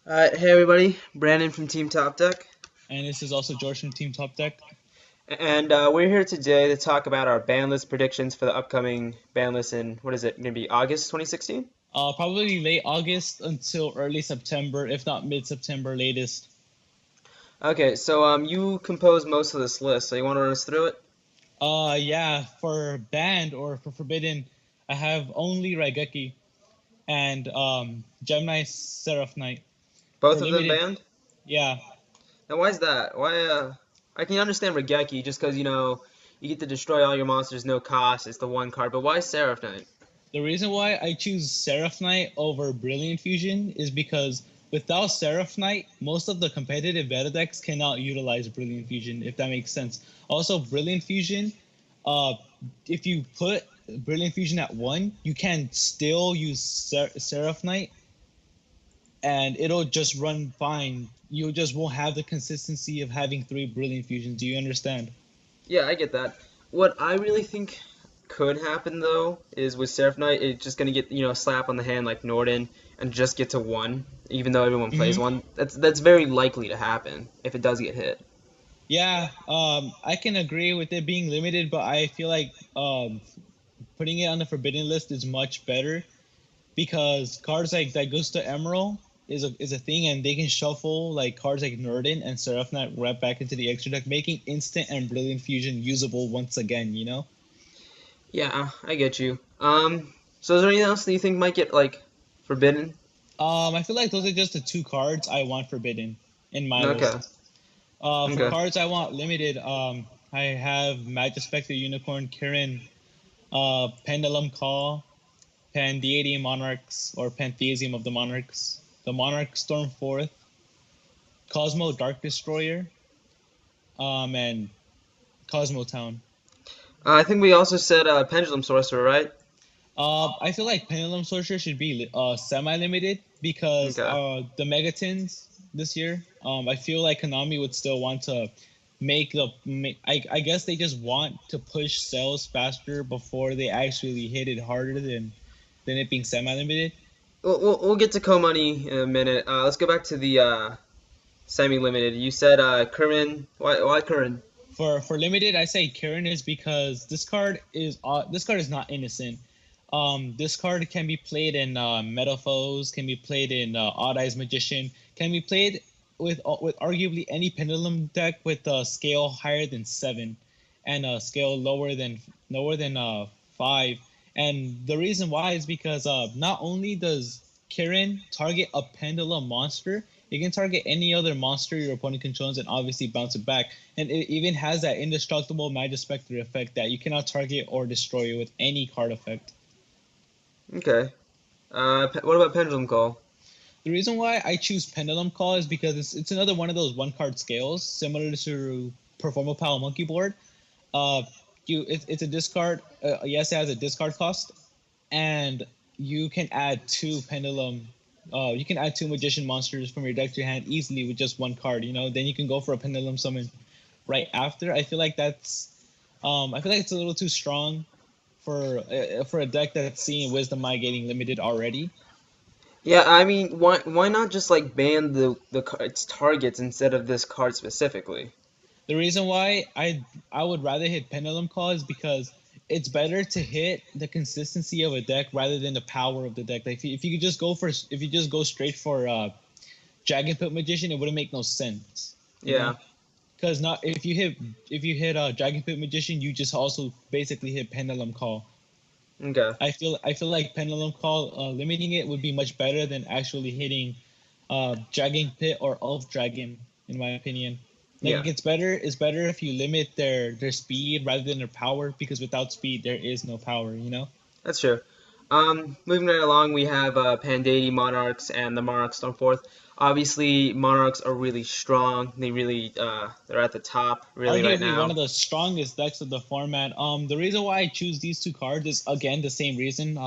Hey everybody, Brandon from Team Top Deck, And this is also George from Team Top Deck. and we're here today to talk about our ban list predictions for the upcoming ban list in, what is it, going to be August 2016? Probably late August until early September, if not mid-September latest. Okay, so you composed most of this list, so you want to run us through it? Yeah, for banned or for forbidden, I have only Raigeki and Gemini Seraph Knight. Both For of them limited, banned? yeah. Now why is that? I can understand Regeki just because, you get to destroy all your monsters, no cost, it's the one card, but why Seraph Knight? The reason why I choose Seraph Knight over Brilliant Fusion is because without Seraph Knight, most of the competitive meta decks cannot utilize Brilliant Fusion, if that makes sense. Also, Brilliant Fusion, uh, if you put Brilliant Fusion at 1, you can still use Seraph Knight and it'll just run fine. You just won't have the consistency of having 3 Brilliant Fusions. Do you understand? Yeah, I get that. What I really think could happen though is with Seraph Knight, it's just gonna get a slap on the hand like Norden and just get to one, even though everyone plays Mm-hmm. one. That's very likely to happen if it does get hit. Yeah, I can agree with it being limited, but I feel like putting it on the forbidden list is much better because cards like Daigusta Emerald is a thing, and they can shuffle like cards like Norden and Seraphnet right back into the extra deck, making instant and brilliant fusion usable once again. You know. Yeah, I get you. So is there anything else that you think might get like forbidden? I feel like those are just the two cards I want forbidden in my Okay, list. For okay. cards I want limited, I have Magic Spectre Unicorn, Kirin, Pendulum Call, Pandeity Monarchs or Pantheism of the Monarchs, the Monarch Stormforth, Cosmo Dark Destroyer, and Cosmo Town. I think we also said Pendulum Sorcerer, right? I feel like Pendulum Sorcerer should be semi-limited because Okay. the Megatins this year, I feel like Konami would still want to I guess they just want to push sales faster before they actually hit it harder than it being semi-limited. We'll get to Co-Money in a minute. Let's go back to the semi-limited. You said Curran. Why Curran? For limited, I say Karen is because this card is not innocent. This card can be played in Metaphors, can be played in Odd Eyes Magician, can be played with arguably any Pendulum deck with a scale higher than 7, and a scale lower than 5. And the reason why is because not only does Kirin target a Pendulum monster, it can target any other monster your opponent controls and obviously bounce it back. And it even has that indestructible Magic Spectre effect that you cannot target or destroy with any card effect. Okay. What about Pendulum Call? The reason why I choose Pendulum Call is because it's another one of those one card scales similar to Performapal Monkey Board. Uh, it's a discard. Yes, it has a discard cost, and you can add two pendulum. You can add two magician monsters from your deck to your hand easily with just one card. You know, then you can go for a pendulum summon right after. I feel like it's a little too strong for a deck that's seeing Wisdom Eye getting limited already. Yeah, I mean, why not just like ban the its targets instead of this card specifically? The reason why I would rather hit Pendulum Call is because it's better to hit the consistency of a deck rather than the power of the deck. Like if you could just go for if you just go straight for Dragon Pit Magician, it wouldn't make no sense, you know. Yeah. Because not if you hit Dragon Pit Magician, you just also basically hit Pendulum Call. Okay. I feel like Pendulum Call limiting it would be much better than actually hitting Dragon Pit or Elf Dragon, in my opinion. Like Yeah. it's better if you limit their speed rather than their power because without speed there is no power, you know? That's true. Moving right along, we have Pandady Monarchs and the Monarch Stormforth. Obviously, Monarchs are really strong. They're at the top really right Arguably one now. of the strongest decks of the format. The reason why I choose these two cards is again the same reason.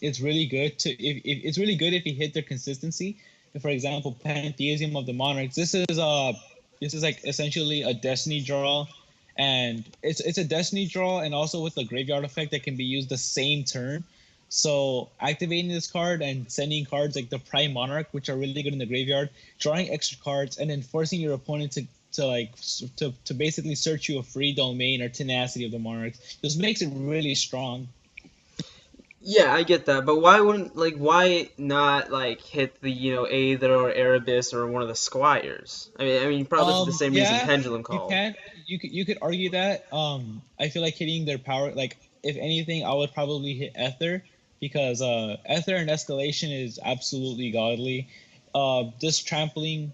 It's really good if it's really good if you hit their consistency. If, for example, Pantheism of the Monarchs. This is like essentially a Destiny draw, and it's a Destiny draw, and also with the graveyard effect that can be used the same turn. So activating this card and sending cards like the Prime Monarch, which are really good in the graveyard, drawing extra cards, and then forcing your opponent to basically search you a free domain or tenacity of the Monarchs, just makes it really strong. Yeah, I get that, but why not like hit the Aether or Erebus or one of the Squires? I mean probably for the same reason Yeah, Pendulum you called. can. You could argue that. I feel like hitting their power. Like, if anything, I would probably hit Ether because Ether and Escalation is absolutely godly. Just trampling,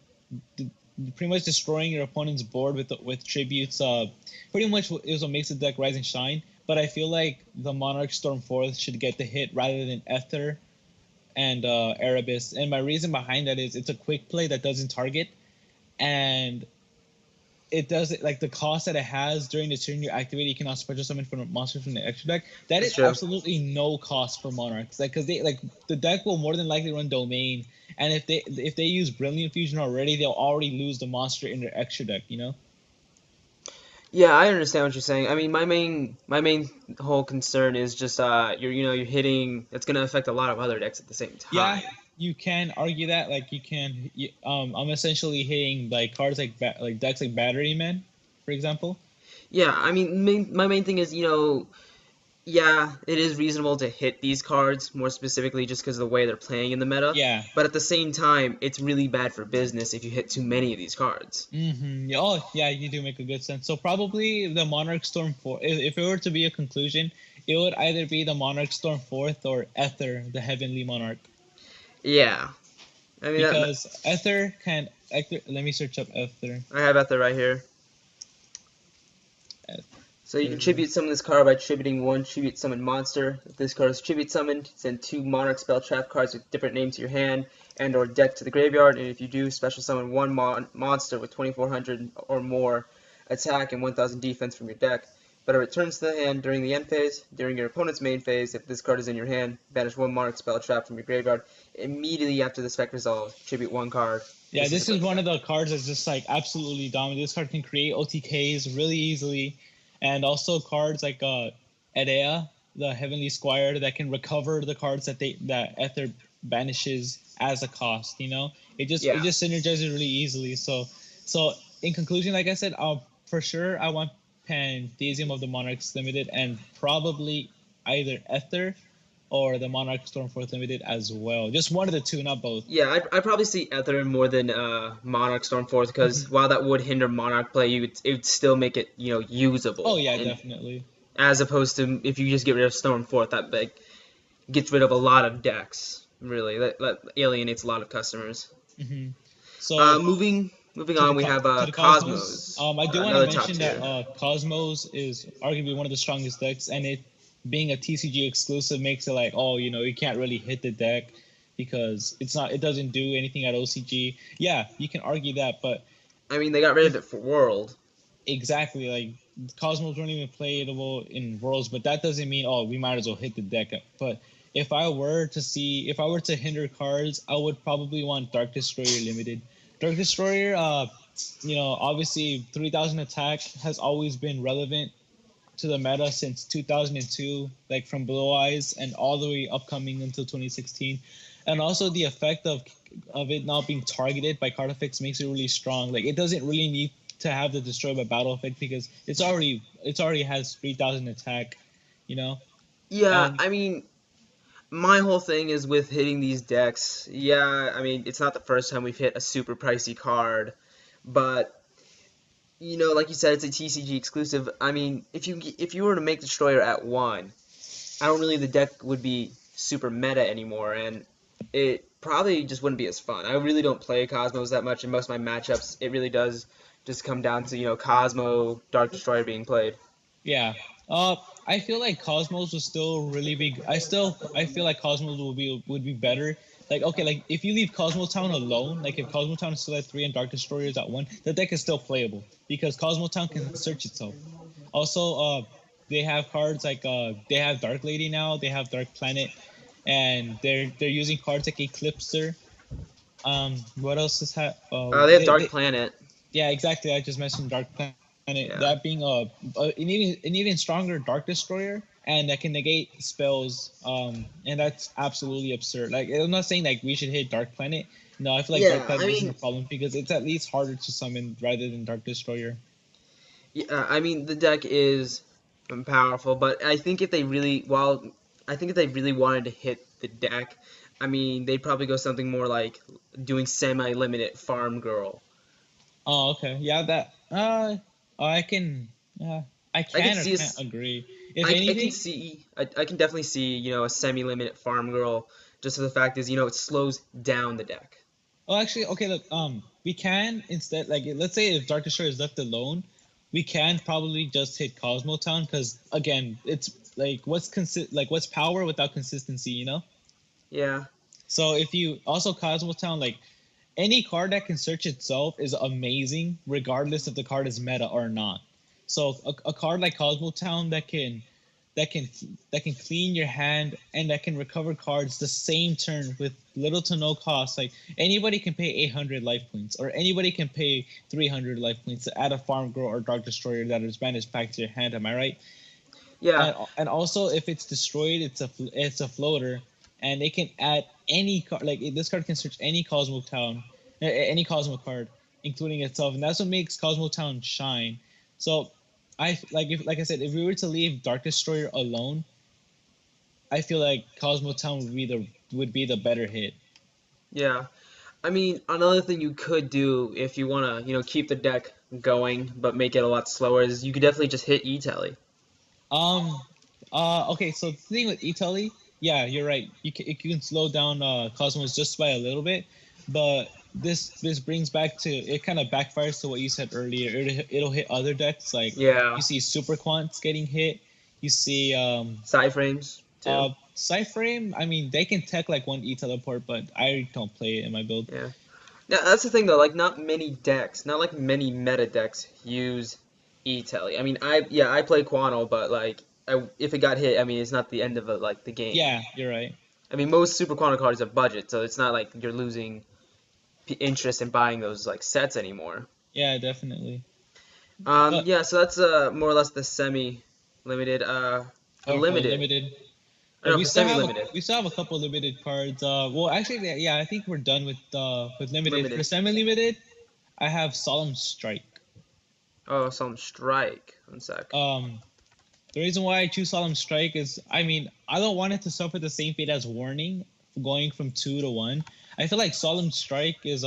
d- pretty much destroying your opponent's board with tributes. Pretty much is what makes the deck rise and shine. But I feel like the Monarch Storm Forth should get the hit rather than Ether and Erebus. And my reason behind that is it's a quick play that doesn't target, and it does it like the cost that it has during the turn you activate. You cannot special summon from monsters from the extra deck. That That's is true. absolutely no cost for Monarchs. Like, because they like the deck will more than likely run Domain, and if they use Brilliant Fusion already, they'll already lose the monster in their extra deck. You know? Yeah, I understand what you're saying. I mean, my main whole concern is just you're hitting. It's gonna affect a lot of other decks at the same Yeah, time. you can argue that. Like, I'm essentially hitting like cards like decks like Battery Man, for example. Yeah, I mean, my main thing is yeah, it is reasonable to hit these cards more specifically just because of the way they're playing in the meta. Yeah. But at the same time, it's really bad for business if you hit too many of these cards. Yeah, oh, yeah, you do make a good sense. So probably the Monarch Storm 4, if it were to be a conclusion, it would either be the Monarch Storm 4th or Ether, the Heavenly Monarch. Yeah, I mean Because let me search up Ether. I have Ether right here. So you can Ether. tribute summon this card by tributing one tribute summon monster. If this card is tribute summoned, send two Monarch spell trap cards with different names to your hand and or deck to the graveyard. And if you do, special summon one monster with 2400 or more attack and 1000 defense from your deck. But it returns to the hand during the end phase. During your opponent's main phase, if this card is in your hand, banish one Monarch spell trap from your graveyard. Immediately after this effect resolves, tribute one card. Yeah, This is a this is quick one of effect. the cards that's just like absolutely dominant. This card can create OTKs really easily, and also cards like Edea, the Heavenly Squire, that can recover the cards that Ether banishes as a cost. It Yeah. just synergizes really easily. So in conclusion, like I said, for sure I want Pantheism of the Monarchs Limited, and probably either Ether or the Monarch Stormforth Limited as well. Just one of the two, not both. Yeah, I'd probably see Ether more than Monarch Stormforth because while that would hinder Monarch play, it would still make it Oh usable. yeah, And definitely. as opposed to if you just get rid of Stormforth, that like gets rid of a lot of decks. Really, that alienates a lot of customers. hmm So Moving on, we have to the Cosmos, Cosmos, I do want to another top mention that tier. Cosmos is arguably one of the strongest decks, and it being a TCG exclusive makes it like, oh, you can't really hit the deck because it doesn't do anything at OCG. Yeah, you can argue that, but I mean, they got rid of if it for World. exactly, like, Cosmos weren't even playable in Worlds, but that doesn't mean, oh, we might as well hit the deck. But if I were to hinder cards, I would probably want Dark Destroyer Limited. Dark Destroyer, obviously 3000 attack has always been relevant to the meta since 2002, like from Blue Eyes and all the way upcoming until 2016. And also the effect of it not being targeted by card effects makes it really strong. Like, it doesn't really need to have the destroy by battle effect because it's already has 3000 attack, you know. Yeah, And I mean, my whole thing is with hitting these decks. Yeah, I mean, it's not the first time we've hit a super pricey card, but like you said, it's a TCG exclusive. I mean, if you were to make Destroyer at one, I don't really the deck would be super meta anymore, and it probably just wouldn't be as fun. I really don't play Cosmos that much in most of my matchups. It really does just come down to Cosmo Dark Destroyer being played. yeah, uh, I feel like Cosmos was still really big. I feel like Cosmos would be better. Like, okay, like if you leave Cosmos Town alone, like if Cosmos Town is still at 3 and Dark Destroyer is at 1, the deck is still playable because Cosmos Town can search itself. Also, they have cards like they have Dark Lady now, they have Dark Planet, and they're using cards like Eclipser. What else is They have Dark Planet. yeah, exactly. I just mentioned Dark Planet. Yeah. That being an even stronger Dark Destroyer. and that can negate spells. And that's absolutely absurd. Like I'm not saying like we should hit Dark Planet. No, I feel like Dark Yeah, I Planet isn't a mean, problem because it's at least harder to summon rather than Dark Destroyer. yeah, I mean the deck is powerful, but I think if they really, well, I think if they really wanted to hit the deck, I mean they'd probably go something more like doing semi-limited Farm Girl. Oh, okay. Yeah, that. I can. I I could can or see can't us. agree. If I can anything, see. I can definitely see. A semi-limited Farm Girl. Just for the fact is, it slows down the deck. oh, actually, okay. Look, we can instead, like, let's say if Dark Destroyer is left alone, we can probably just hit Cosmo Town because again, it's like what's power without consistency, you know? Yeah. So if you also Cosmo Town, like any card that can search itself is amazing, regardless if the card is meta or not. So a card like Cosmo Town that can that can clean your hand and that can recover cards the same turn with little to no cost. Like anybody can pay 800 life points, or anybody can pay 300 life points to add a Farm Girl or Dark Destroyer that is banished back to your hand. Am I right? Yeah. And also if it's destroyed, it's a floater, and it can add any card. Like this card can search any Cosmo Town, any Cosmo card, including itself, and that's what makes Cosmo Town shine. So like I said, if we were to leave Dark Destroyer alone, I feel like Cosmo Town would be the better hit. Yeah. I mean, another thing you could do if you wanna, keep the deck going but make it a lot slower is you could definitely just hit E-Telly. Um. Okay. So the thing with Italy, yeah, you're right. You can slow down Cosmos just by a little bit, but this brings back to it. Kind of backfires to what you said earlier. It'll hit other decks. Like Yeah. you see Super Quants getting hit. You see Side frames too. Cyframe. I mean, they can tech like one E teleport, but I don't play it in my build. Yeah. Now that's the thing though. Like, not many decks, not like many meta decks use E-Telly. I mean, I play Quano, but like, if it got hit, I mean, it's not the end of the game. Yeah, you're right. I mean, most Super Quantum cards are budget, so it's not like you're losing interest in buying those like sets anymore. Yeah, definitely. But Yeah, so that's more or less the semi-limited. The or for the limited. limited. I don't know, for semi-limited. We still have a couple limited cards. Well, actually, yeah, I think we're done with limited. For Limited. semi-limited, I have Solemn Strike. Oh, some strike. One sec. Um, the reason why I choose Solemn Strike is, I mean, I don't want it to suffer the same fate as Warning, going from 2 to 1. I feel like Solemn Strike is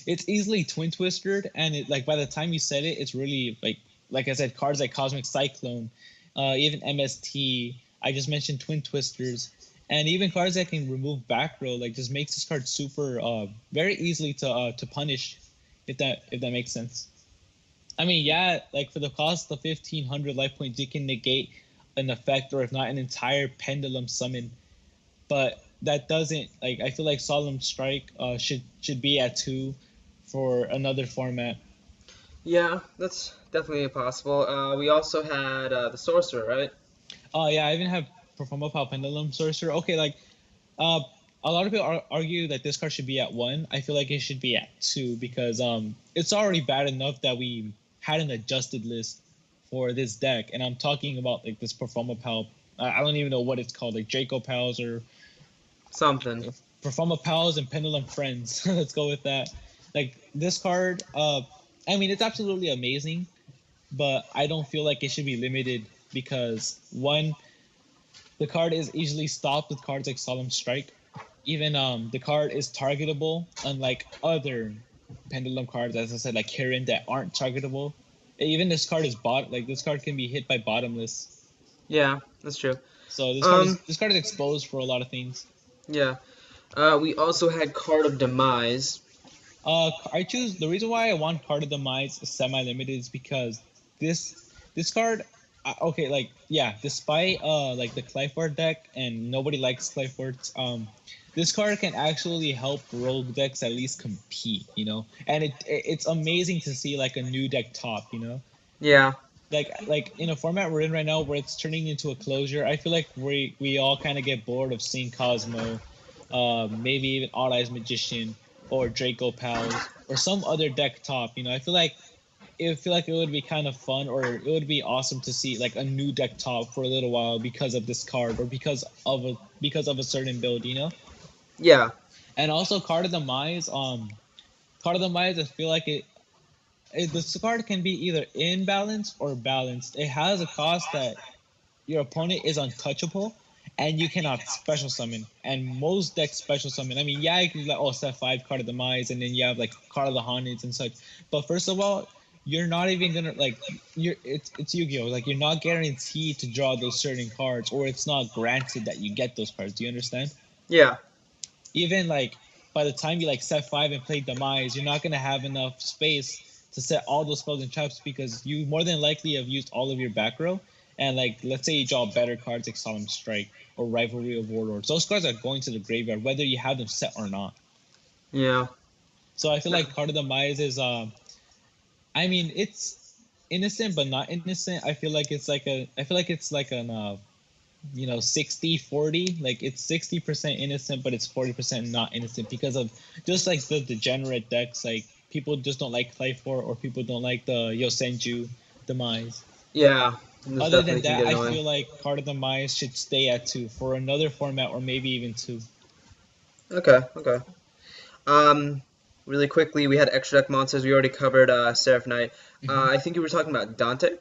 it's easily twin twisted, and it like by the time you set it, it's really like I said, cards like Cosmic Cyclone, even MST. I just mentioned twin twisters, and even cards that can remove back row, like just makes this card super very easily to punish, if that makes sense. I mean, yeah, like for the cost of 1,500 life points, you can negate an effect, or if not, an entire pendulum summon. But that doesn't like. I feel like Solemn Strike should be at 2 for another format. Yeah, that's definitely possible. We also had the sorcerer, right? Oh yeah, I even have Perform Up Pendulum Sorcerer. Okay, like uh, a lot of people argue that this card should be at 1. I feel like it should be at 2 because it's already bad enough that we had an adjusted list for this deck, and I'm talking about like this Performa Pal. I don't even know what it's called, like Draco Pals or Something. Performa Pals and Pendulum Friends. Let's go with that. Like this card, I mean, it's absolutely amazing, but I don't feel like it should be limited because one, the card is easily stopped with cards like Solemn Strike. Even the card is targetable, unlike other pendulum cards, as I said, like Kirin, that aren't targetable. Even this card is like this card can be hit by bottomless. Yeah, that's true. So Um, this card is exposed for a lot of things. yeah. We also had card of demise. I choose the reason why I want Card of Demise semi-limited is because this this card, okay, like yeah, despite like the Clifford deck and nobody likes Cliffords, this card can actually help rogue decks at least compete, you know, and it's amazing to see like a new deck top, you know, Yeah. like in a format we're in right now where it's turning into a closure. I feel like we all kind of get bored of seeing Cosmo, maybe even Odd Eyes Magician or Draco Pals or some other deck top. You know, I feel like it feel like it would be kind of fun, or it would be awesome to see like a new deck top for a little while because of this card, or because of a certain build, you know. Yeah. And also card of the Demise, I feel like this card can be either imbalanced or balanced. It has a cost that your opponent is untouchable, and you cannot special summon. And most decks special summon. I mean, yeah, you can be like, oh, set 5 card of Demise, and then you have like card of the Honids and such. But first of all, you're not even gonna like it's Yu-Gi-Oh! Like you're not guaranteed to draw those certain cards, or it's not granted that you get those cards. Do you understand? Yeah. Even like by the time you like set 5 and play Demise, you're not gonna have enough space to set all those spells and traps because you more than likely have used all of your back row. And like let's say you draw better cards like Solemn Strike or Rivalry of Warlords. Those cards are going to the graveyard whether you have them set or not. Yeah. So I feel like Card of Demise is I mean it's innocent but not innocent. I feel like it's like an 60-40, like it's 60% innocent but it's 40% not innocent because of just like the degenerate decks, like people just don't like Clayfor, or people don't like the Yosenju Demise. Yeah. This Other than definitely can that, get I annoying. feel like Card of Demise should stay at 2 for another format, or maybe even 2. Okay. Okay. Um, really quickly, we had extra deck monsters. We already covered Seraph Knight. I think you were talking about Dante.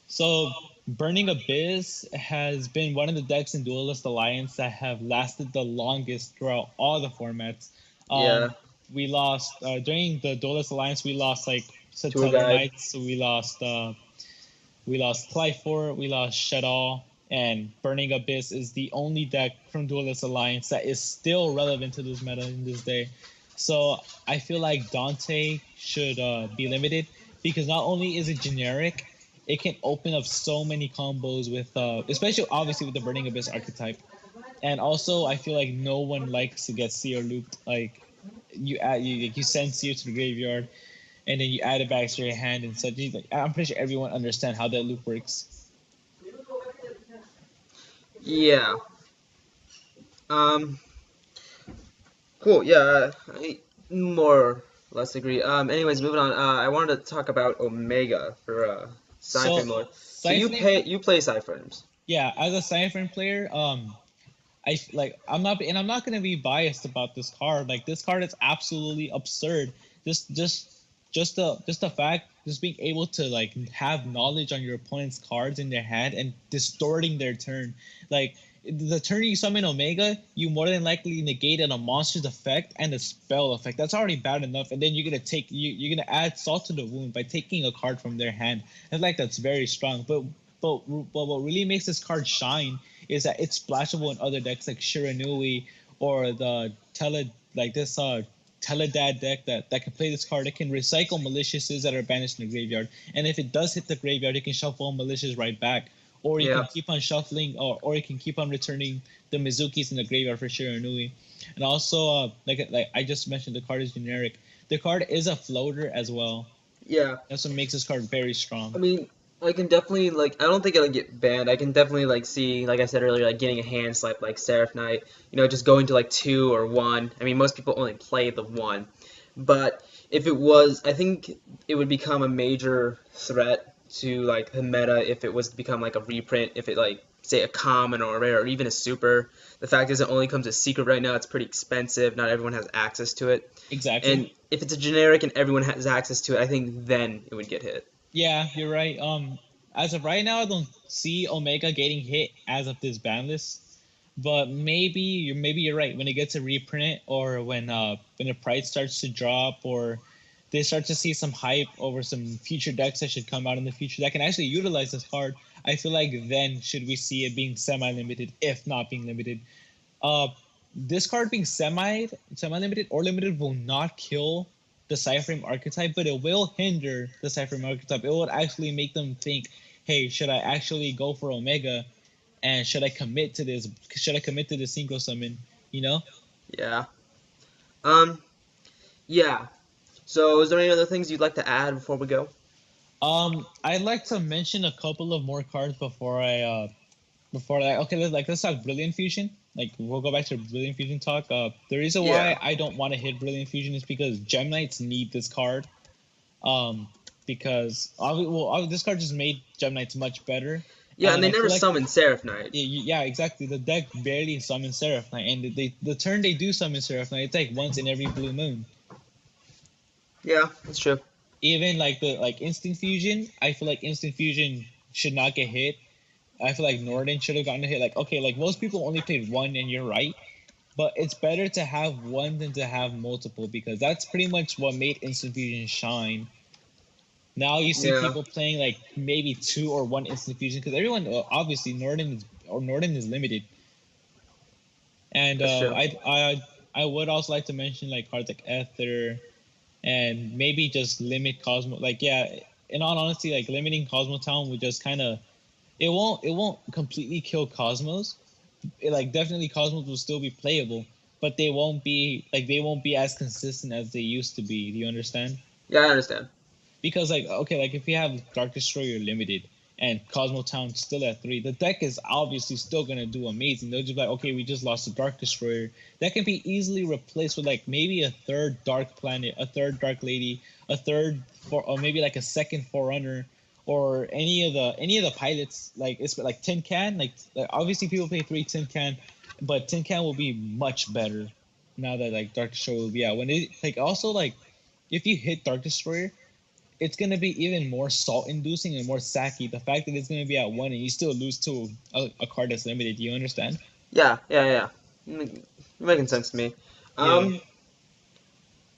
So Burning Abyss has been one of the decks in Duelist Alliance that have lasted the longest throughout all the formats. Yeah. We lost during the Duelist Alliance. We lost like Tour Satellar guide. Knights. So we lost Clyfort. We lost Shadal. And Burning Abyss is the only deck from Duelist Alliance that is still relevant to this meta in this day. So I feel like Dante should be limited because not only is it generic, it can open up so many combos with, especially obviously with the Burning Abyss archetype. And also, I feel like no one likes to get Seer looped. Like you send Seer to the graveyard, and then you add it back to your hand and such. Like, I'm pretty sure everyone understands how that loop works. Yeah. Um, cool. Yeah, I more or less agree. Anyways, moving on. I wanted to talk about Omega for So Cypher mode. So Siphon, you play Cyphers. yeah, as a Siphon player, I'm not gonna be biased about this card. Like this card is absolutely absurd. Just the fact, just being able to like have knowledge on your opponent's cards in their hand and distorting their turn. Like the turn you summon Omega, you more than likely negated a monster's effect and a spell effect. That's already bad enough, and then you're gonna add salt to the wound by taking a card from their hand. And like that's very strong. But what really makes this card shine is that it's splashable in other decks like Shiranui, or the Teledad deck that can play this card. It can recycle maliciouses that are banished in the graveyard, and if it does hit the graveyard, it can shuffle malicious right back, or you can Yeah. keep on shuffling, or you can keep on returning the Mizukis in the graveyard for Shiranui. And also, like I just mentioned, the card is generic. The card is a floater as well. Yeah. That's what makes this card very I strong. mean, I can definitely like. I don't think it'll get banned. I can definitely like see, like I said earlier, like getting a hand swipe like Seraph Knight. Just going to like two or one. I mean, most people only play the one, but if it was, I think it would become a major threat to like the meta if it was to become like a reprint. If it like say a common or a rare or even a super. The fact is, it only comes as secret right now. It's pretty expensive. Not everyone has access to it. Exactly. And if it's a generic and everyone has access to it, I think then it would get hit. Yeah, you're right. As of right now, I don't see Omega getting hit as of this ban list. But maybe you're right. When it gets a reprint, or when the price starts to drop, or they start to see some hype over some future decks that should come out in the future that can actually utilize this card, I feel like then should we see it being semi-limited, if not being limited. Uh, this card being semi-limited or limited will not kill the Cyframe archetype, but it will hinder the Cyframe archetype. It will actually make them think, hey, should I actually go for Omega, and should I commit to this? Should I commit to the synchro summon? You know. Yeah. Um. Yeah. So, is there any other things you'd like to add before we go? I'd like to mention a couple of more cards before that. Okay, let's talk Brilliant Fusion. Like we'll go back to Brilliant Fusion talk. The reason Yeah. why I don't want to hit Brilliant Fusion is because Gem Knights need this card. Um, because this card just made Gem Knights much better, Yeah, and and they I never feel like summoned Seraph Knight. yeah, exactly. The deck barely summons Seraph Knight, and the turn they do summon Seraph Knight, it's like once in every blue moon. Yeah, that's true. Even like the instant fusion, I feel like instant fusion should not get hit. I feel like Norden should have gotten a hit. Like okay, like most people only played one, and you're right. But it's better to have one than to have multiple because that's pretty much what made instant fusion shine. Now you see Yeah, people playing like maybe two or one instant fusion because everyone obviously Norden is limited. And that's true. I would also like to mention like cards like Ether and maybe just limit Cosmo. Like yeah, in all honesty, like limiting Cosmo Town would just kind of it won't completely kill Cosmos. Like definitely Cosmos will still be playable, but they won't be as consistent as they used to be. Do you understand? Yeah, I understand. Because like okay, like if you have Dark Destroyer limited and Cosmo Town still at 3, the deck is obviously still gonna do amazing. They'll just be like, okay, we just lost a Dark Destroyer. That can be easily replaced with like maybe a third Dark Planet, a third Dark Lady, a third or maybe like a second Forerunner, or any of the pilots. Like it's like Tin Can. Like obviously people play 3 Tin Can, but Tin Can will be much better now that like Dark Destroyer will be out. When it like also like if you hit Dark Destroyer, it's going to be even more salt inducing and more sacky. The fact that it's going to be at 1 and you still lose to a card that's limited. Do you understand? Yeah, yeah, yeah. Making sense to me. Yeah. Um,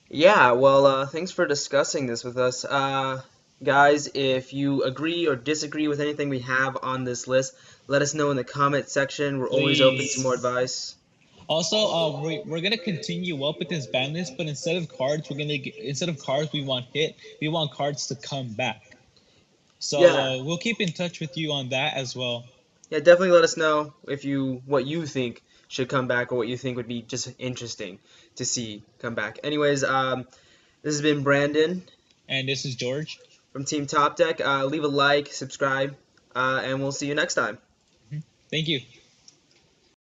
yeah, well, thanks for discussing this with us. Guys, if you agree or disagree with anything we have on this list, let us know in the comment section. We're always open to more Please. advice. Also, we're gonna continue up with this ban list, but instead of cards we want hit, we want cards to come back. So Yeah, we'll keep in touch with you on that as well. yeah, definitely let us know if you what you think should come back or what you think would be just interesting to see come back. Anyways, this has been Brandon And this is George. from Team Top Deck. Leave a like, subscribe, and we'll see you next time. Mhm. Thank you.